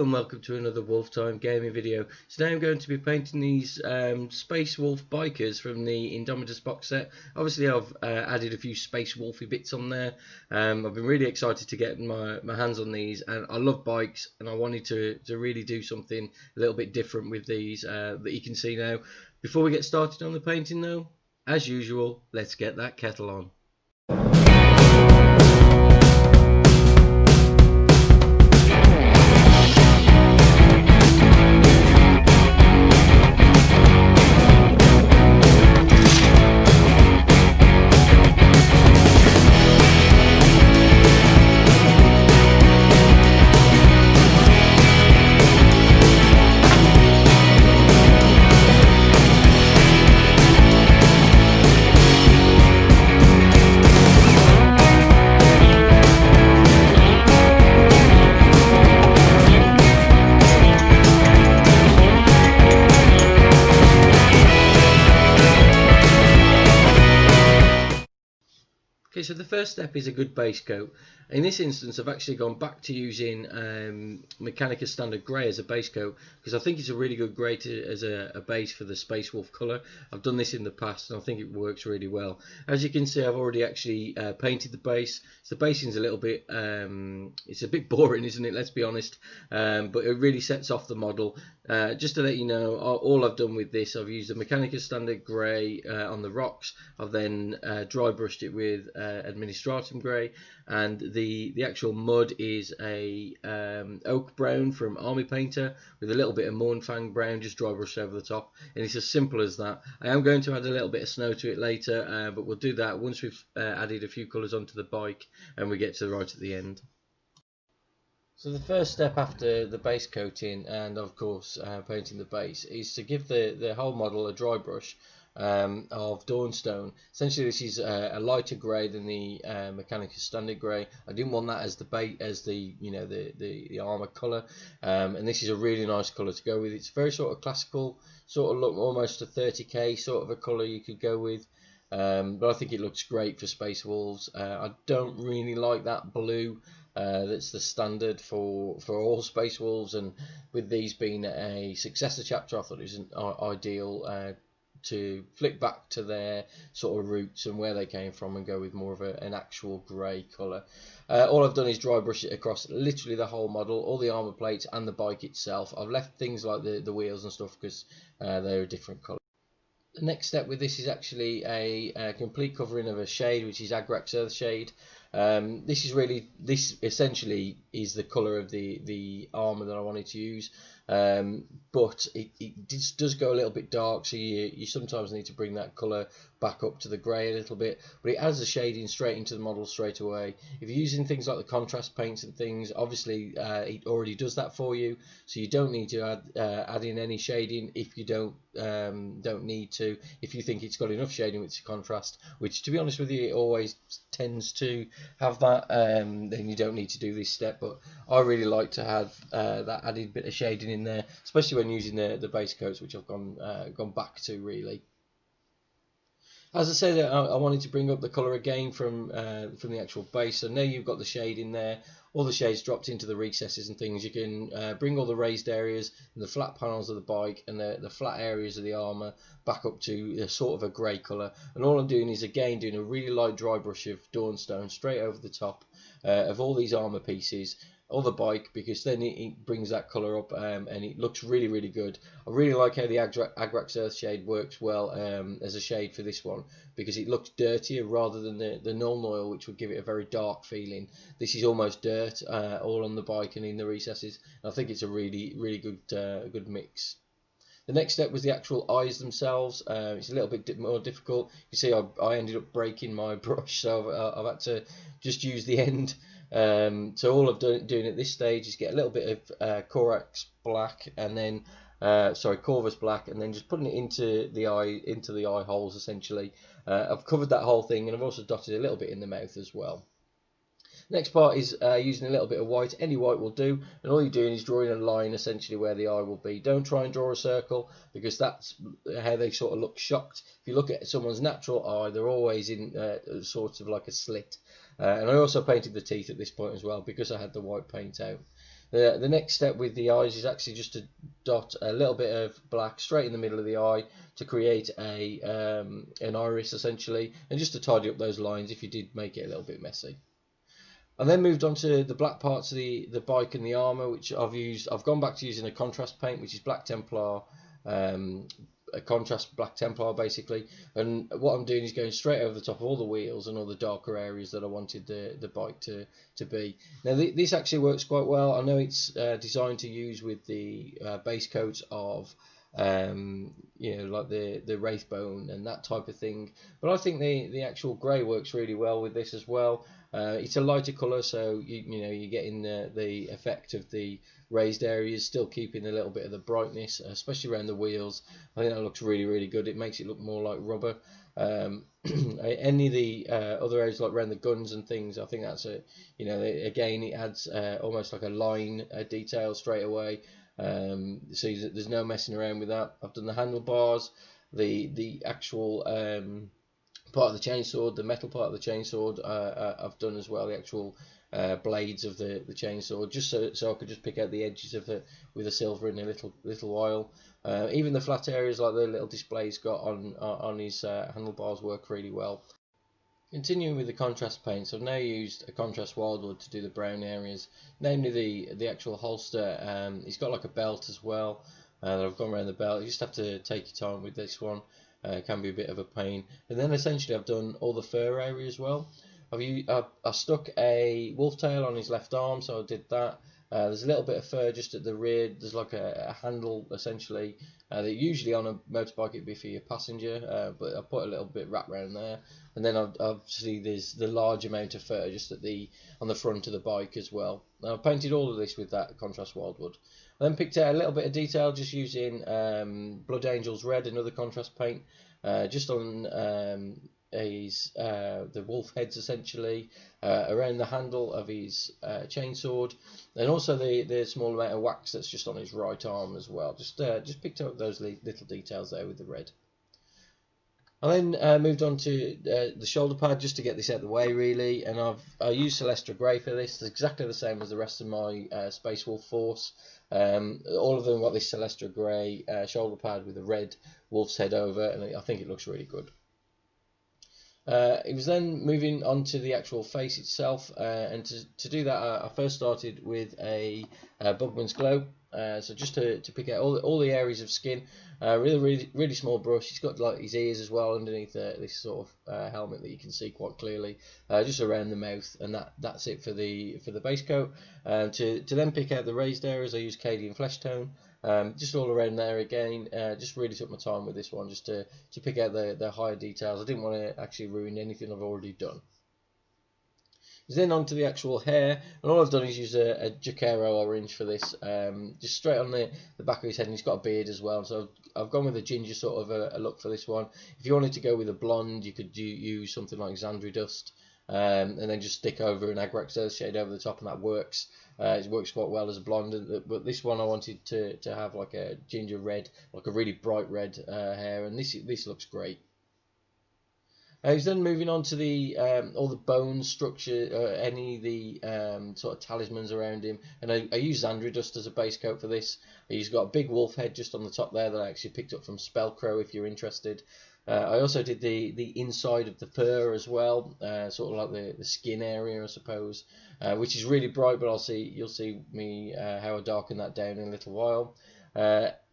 and welcome to another Wolftime gaming video. Today I'm going to be painting these Space Wolf bikers from the Indomitus box set. Obviously I've added a few Space Wolfy bits on there. I've been really excited to get my hands on these, and I love bikes, and I wanted to really do something a little bit different with these that you can see now. Before we get started on the painting though, as usual, let's get that kettle on. Okay, so the first step is a good base coat. In this instance, I've actually gone back to using Mechanicus Standard Grey as a base coat, because I think it's a really good grey as a base for the Space Wolf colour. I've done this in the past and I think it works really well. As you can see, I've already actually painted the base. So the basing's a little bit, it's a bit boring, isn't it? Let's be honest. But it really sets off the model. Just to let you know, all I've done with this, I've used the Mechanicus Standard Grey on the rocks. I've then dry brushed it with Administratum Grey, and the actual mud is a oak brown from Army Painter with a little bit of Mournfang brown just dry brushed over the top, and it's as simple as that. I am going to add a little bit of snow to it later, but we'll do that once we've added a few colours onto the bike and we get to the right at the end. So the first step after the base coating and of course painting the base is to give the whole model a dry brush of Dawnstone. Essentially this is a lighter grey than the Mechanicus Standard Grey. I didn't want that as the bait, as the the armour colour, and this is a really nice colour to go with. It's very sort of classical sort of look, almost a 30k sort of a colour you could go with. But I think it looks great for Space Wolves. I don't really like that blue that's the standard for all Space Wolves, and with these being a successor chapter, I thought it was an ideal to flick back to their sort of roots and where they came from and go with more of an actual grey colour. All I've done is dry brush it across literally the whole model, all the armour plates and the bike itself. I've left things like the wheels and stuff because they're a different colour. The next step with this is actually a complete covering of a shade, which is Agrax Earth Shade. This essentially is the colour of the armour that I wanted to use, but it does go a little bit dark, so you sometimes need to bring that colour back up to the grey a little bit, but it adds the shading straight into the model straight away. If you're using things like the contrast paints and things, obviously it already does that for you, so you don't need to add in any shading if you don't need to. If you think it's got enough shading with contrast, which to be honest with you it always tends to have that, then you don't need to do this step. But I really like to have that added bit of shading in there, especially when using the base coats, which I've gone back to really. As I said, I wanted to bring up the colour again from the actual base. So now you've got the shade in there, all the shades dropped into the recesses and things. You can bring all the raised areas and the flat panels of the bike and the flat areas of the armour back up to a sort of a grey colour. And all I'm doing is again doing a really light dry brush of Dawnstone straight over the top of all these armour pieces, or the bike, because then it brings that colour up, and it looks really, really good. I really like how the Agrax Earth Shade works well as a shade for this one, because it looks dirtier rather than the Null Oil, which would give it a very dark feeling. This is almost dirt all on the bike and in the recesses. I think it's a really, really good mix. The next step was the actual eyes themselves. It's a little bit more difficult. You see, I ended up breaking my brush, so I've had to just use the end. So all I'm doing at this stage is get a little bit of Corax black, and then Corvus black, and then just putting it into the eye holes essentially. I've covered that whole thing, and I've also dotted a little bit in the mouth as well. Next part is using a little bit of white. Any white will do, and all you're doing is drawing a line essentially where the eye will be. Don't try and draw a circle, because that's how they sort of look shocked. If you look at someone's natural eye, they're always in sort of like a slit. And I also painted the teeth at this point as well, because I had the white paint out. The next step with the eyes is actually just to dot a little bit of black straight in the middle of the eye to create an iris essentially, and just to tidy up those lines if you did make it a little bit messy. I then moved on to the black parts of the bike and the armour, which I've gone back to using a contrast paint, which is Black Templar, a contrast Black Templar basically. And what I'm doing is going straight over the top of all the wheels and all the darker areas that I wanted the bike to be. Now this actually works quite well. I know it's designed to use with the base coats of like the Wraithbone and that type of thing, but I think the actual grey works really well with this as well. It's a lighter colour, so you're getting the effect of the raised areas, still keeping a little bit of the brightness, especially around the wheels. I think that looks really good. It makes it look more like rubber. Any of the other areas, like around the guns and things, I think that's again it adds almost like a line detail straight away. So there's no messing around with that. I've done the handlebars, the actual part of the chainsaw, the metal part of the chainsaw I've done as well, the actual blades of the chainsaw, just so I could just pick out the edges of it with a silver in a little while. Even the flat areas like the little displays got on his handlebars work really well. Continuing with the contrast paints, I've now used a contrast wildwood to do the brown areas, namely the actual holster. It's got like a belt as well that I've gone around the belt. You just have to take your time with this one. It can be a bit of a pain. And then essentially I've done all the fur area as well. I stuck a wolf tail on his left arm, so I did that. There's a little bit of fur just at the rear. There's like a handle essentially that usually on a motorbike it'd be for your passenger, but I put a little bit wrapped around there. And then obviously there's the large amount of fur just on the front of the bike as well. Now I've painted all of this with that contrast wildwood. I then picked out a little bit of detail just using Blood Angels Red, another contrast paint, just on the wolf heads essentially, around the handle of his chainsword, and also the small amount of wax that's just on his right arm as well. Just picked up those little details there with the red. I then moved on to the shoulder pad just to get this out of the way really, and I used Celestra Grey for this. It's exactly the same as the rest of my Space Wolf Force. All of them got this Celestra Grey shoulder pad with a red wolf's head over, and I think it looks really good. It was then moving on to the actual face itself, and to do that I first started with a Bugman's Glow, so just to pick out all the areas of skin, really small brush. He's got like his ears as well underneath this sort of helmet that you can see quite clearly, just around the mouth, and that's it for the base coat. To then pick out the raised areas, I used Cadian Flesh Tone. Just all around there again, just really took my time with this one just to pick out the higher details. I didn't want to actually ruin anything I've already done. Then on to the actual hair, and all I've done is use a Jacaro orange for this, just straight on the back of his head, and he's got a beard as well, so I've gone with a ginger sort of a look for this one. If you wanted to go with a blonde, you could use something like Xandri Dust, and then just stick over an Agrax Earth shade over the top, and that works. It works quite well as a blonde, but this one I wanted to have like a ginger red, like a really bright red hair, and this looks great. He's then moving on to the all the bone structure, any of the sort of talismans around him, and I use Xandri Dust as a base coat for this. He's got a big wolf head just on the top there that I actually picked up from Spellcrow if you're interested. I also did the inside of the fur as well, sort of like the skin area I suppose, which is really bright, but you'll see me how I darken that down in a little while.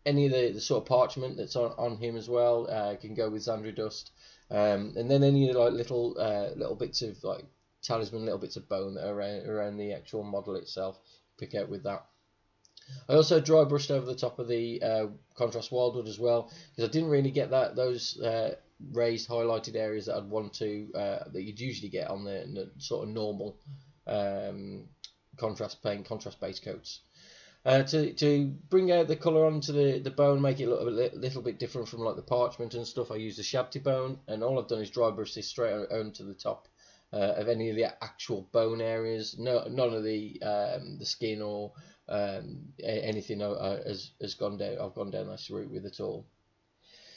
Any of the sort of parchment that's on him as well can go with Xandri Dust. And then any like little bits of like talisman, little bits of bone that are around the actual model itself, pick out with that. I also dry brushed over the top of the contrast wildwood as well, because I didn't really get those raised highlighted areas that I'd want to that you'd usually get on the sort of normal contrast base coats. To bring out the colour onto the bone, make it look a little bit different from like the parchment and stuff, I use the Shabti bone, and all I've done is dry brush this straight onto the top of any of the actual bone areas. None of the skin or anything has gone down. I've gone down this route with at all.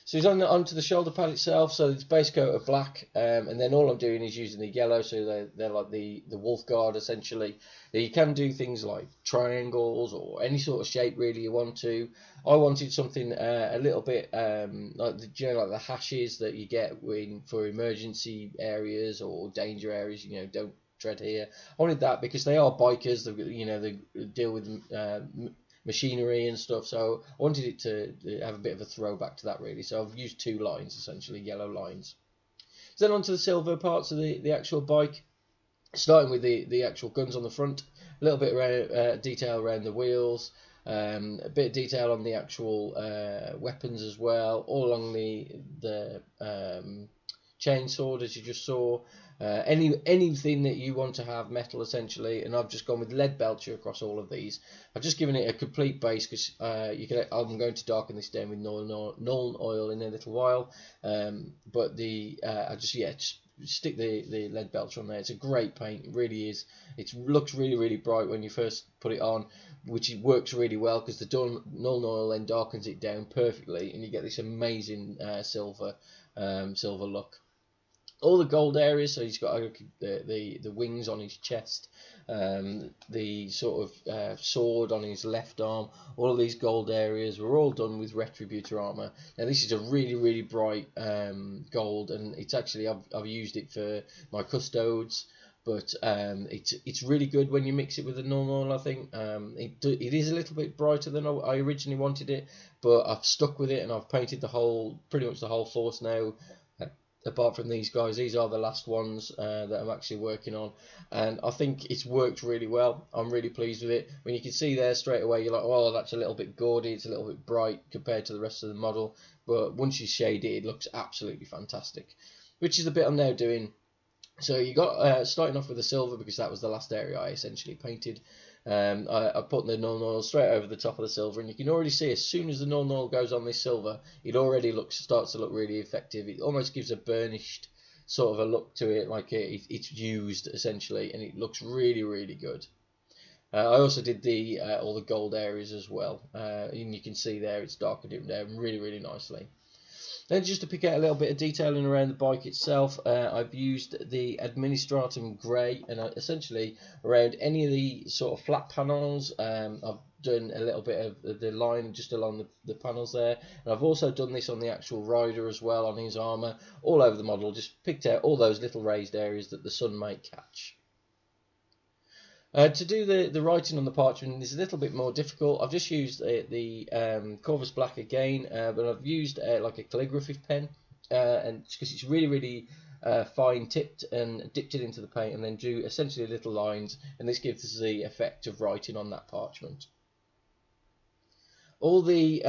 So he's onto the shoulder pad itself, so it's base coat of black, and then all I'm doing is using the yellow, so they're like the wolf guard essentially. Now you can do things like triangles or any sort of shape really you want to. I wanted something a little bit like like the hashes that you get for emergency areas or danger areas. Don't tread here. I wanted that because they are bikers. They deal with machinery and stuff, so I wanted it to have a bit of a throwback to that really. So I've used 2 lines essentially, yellow lines. So then onto the silver parts of the actual bike, starting with the actual guns on the front, a little bit around detail around the wheels, a bit of detail on the actual weapons as well, all along the chainsword as you just saw. Anything that you want to have metal essentially, and I've just gone with lead belcher across all of these. I've just given it a complete base because I'm going to darken this down with Nuln Oil in a little while, but I just stick the lead belcher on there. It's a great paint, it really is. It looks really bright when you first put it on, which works really well because the Nuln Oil then darkens it down perfectly, and you get this amazing silver look. All the gold areas, so he's got the wings on his chest, the sort of sword on his left arm. All of these gold areas were all done with Retributor armor. Now this is a really bright gold, and it's actually I've used it for my custodes, but it's really good when you mix it with the normal. I think it is a little bit brighter than I originally wanted it, but I've stuck with it and I've painted pretty much the whole force now. Apart from these guys, these are the last ones that I'm actually working on, and I think it's worked really well. I'm really pleased with it. When you can see there straight away, you're like, oh, that's a little bit gaudy, it's a little bit bright compared to the rest of the model, but once you shade it, it looks absolutely fantastic, which is the bit I'm now doing. So you got starting off with the silver because that was the last area I essentially painted. I put the Nuln Oil straight over the top of the silver, and you can already see as soon as the Nuln Oil goes on this silver, it already starts to look really effective. It almost gives a burnished sort of a look to it, like it's used essentially, and it looks really good. I also did all the gold areas as well, and you can see there it's darkened it down really nicely. Then just to pick out a little bit of detailing around the bike itself, I've used the Administratum Grey, and essentially around any of the sort of flat panels, I've done a little bit of the line just along the panels there, and I've also done this on the actual rider as well, on his armour, all over the model, just picked out all those little raised areas that the sun might catch. To do the writing on the parchment is a little bit more difficult. I've just used the Corvus Black again, but I've used like a calligraphy pen, and because it's really fine tipped, and dipped it into the paint and then drew essentially little lines, and this gives us the effect of writing on that parchment. All the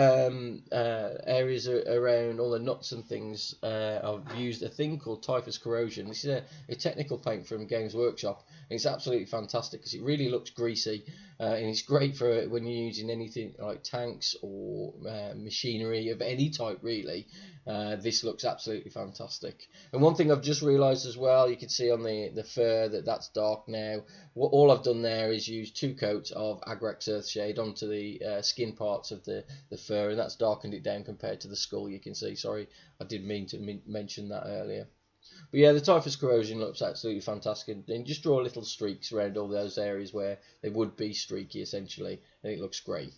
areas around all the nuts and things, I've used a thing called Typhus Corrosion. This is a technical paint from Games Workshop, and it's absolutely fantastic because it really looks greasy, and it's great for when you're using anything like tanks or machinery of any type really. This looks absolutely fantastic. And one thing I've just realised as well, you can see on the fur that's dark now. All I've done there is use 2 coats of Agrax Earthshade onto the skin parts of the fur, and that's darkened it down compared to the skull. You can see, sorry, I did mean to mention that earlier. But yeah, the Typhus Corrosion looks absolutely fantastic, and just draw little streaks around all those areas where they would be streaky essentially, and it looks great.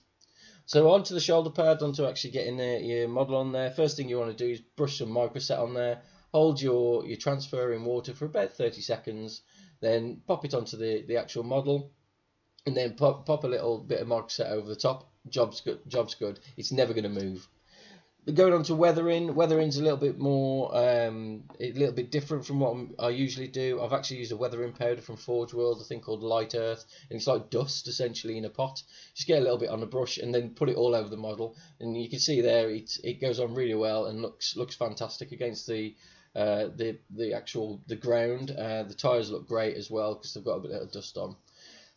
So onto the shoulder pad, onto actually getting your model on there. First thing you want to do is brush some microset on there, hold your transfer in water for about 30 seconds, then pop it onto the actual model, and then pop a little bit of microset over the top. Job's good. It's never going to move. Going on to weathering. Weathering's a little bit more, a little bit different from what I usually do. I've actually used a weathering powder from Forge World, a thing called Light Earth, and it's like dust essentially in a pot. Just get a little bit on a brush and then put it all over the model, and you can see there it goes on really well and looks fantastic against the ground. The tyres look great as well because they've got a bit of dust on.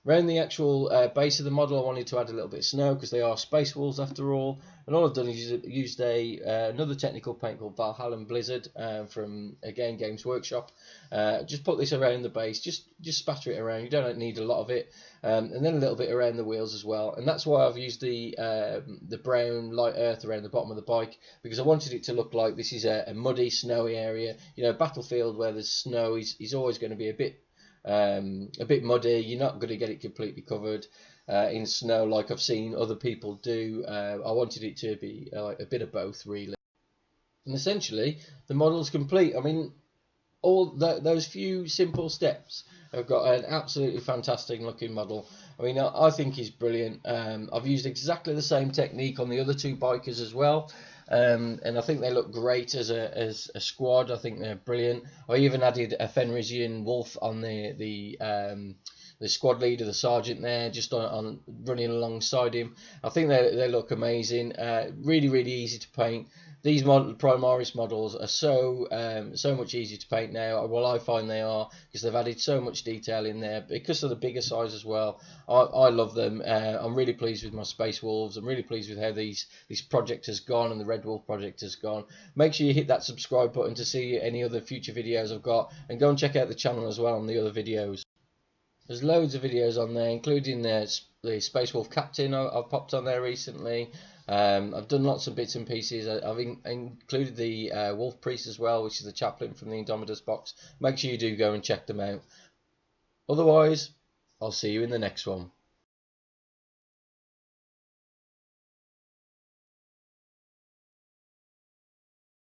Around the actual base of the model, I wanted to add a little bit of snow because they are space wolves after all. And all I've done is used another technical paint called Valhalla Blizzard from, again, Games Workshop. Just put this around the base, just spatter it around. You don't need a lot of it. And then a little bit around the wheels as well. And that's why I've used the brown light earth around the bottom of the bike, because I wanted it to look like this is a muddy, snowy area. You know, battlefield where there's snow is always going to be a bit muddy. You're not going to get it completely covered in snow like I've seen other people do. I wanted it to be like a bit of both, really. And essentially, the model's complete. I mean, all those few simple steps have got an absolutely fantastic looking model. I mean, I think he's brilliant. I've used exactly the same technique on the other two bikers as well. And I think they look great as a squad. I think they're brilliant. I even added a Fenrisian wolf on the squad leader, the sergeant there, just on running alongside him. I think they look amazing. Really easy to paint. These Primaris models are so much easier to paint now. Well, I find they are, because they've added so much detail in there because of the bigger size as well. I love them. I'm really pleased with my Space Wolves. I'm really pleased with how this project has gone and the Red Wolf project has gone. Make sure you hit that subscribe button to see any other future videos I've got, and go and check out the channel as well on the other videos. There's loads of videos on there, including the Space Wolf Captain I've popped on there recently. I've done lots of bits and pieces. I've included the Wolf Priest as well, which is the chaplain from the Indomitus box. Make sure you do go and check them out. Otherwise, I'll see you in the next one.